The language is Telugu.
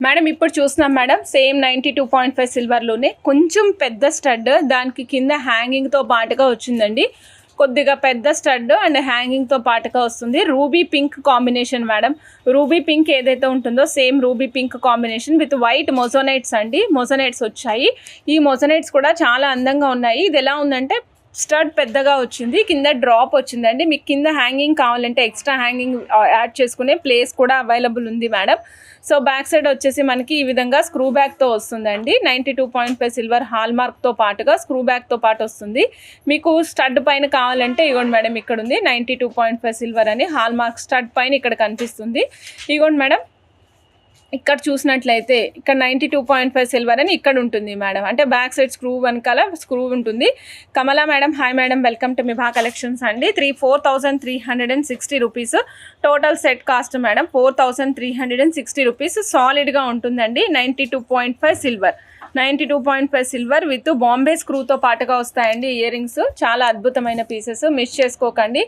మేడం ఇప్పుడు చూస్తున్నాం మేడం సేమ్ 92.5 సిల్వర్లోనే కొంచెం పెద్ద స్టడ్ దానికి కింద హ్యాంగింగ్తో పాటుగా వచ్చిందండి. కొద్దిగా పెద్ద స్టడ్ అండ్ హ్యాంగింగ్తో పాటుగా వస్తుంది. Ruby pink combination madam. Ruby pink ఏదైతే ఉంటుందో same ruby pink combination with white moissanites అండి. మొజోనైట్స్ వచ్చాయి. ఈ మొజోనైట్స్ కూడా చాలా అందంగా ఉన్నాయి. ఇది ఎలా ఉందంటే స్టడ్ పెద్దగా వచ్చింది, కింద డ్రాప్ వచ్చిందండి. మీకు కింద హ్యాంగింగ్ కావాలంటే ఎక్స్ట్రా హ్యాంగింగ్ యాడ్ చేసుకునే ప్లేస్ కూడా అవైలబుల్ ఉంది మేడం. సో బ్యాక్ సైడ్ వచ్చేసి మనకి ఈ విధంగా స్క్రూ బ్యాక్తో వస్తుందండి. 92.5 సిల్వర్ హాల్ మార్క్తో పాటుగా స్క్రూ బ్యాక్తో పాటు వస్తుంది. మీకు స్టడ్ పైన కావాలంటే ఇగోండి మేడం, ఇక్కడ ఉంది 92.5 సిల్వర్ అని హాల్ మార్క్ స్టడ్ పైన ఇక్కడ కనిపిస్తుంది. ఇగోండి మేడం, ఇక్కడ చూసినట్లయితే ఇక్కడ 92.5 సిల్వర్ అని ఇక్కడ ఉంటుంది మేడం. అంటే బ్యాక్ సైడ్ స్క్రూ వెనకాల స్క్రూ ఉంటుంది. Kamala madam, hi madam, welcome to Mibha collections అండి. 4,360 rupees total set cost madam. 4,360 rupees సాలిడ్గా ఉంటుందండి. 92.5 సిల్వర్ 92.5 సిల్వర్ విత్ బాంబే స్క్రూతో పాటుగా వస్తాయండి ఇయర్ రింగ్స్. చాలా అద్భుతమైన పీసెస్, మిస్ చేసుకోకండి.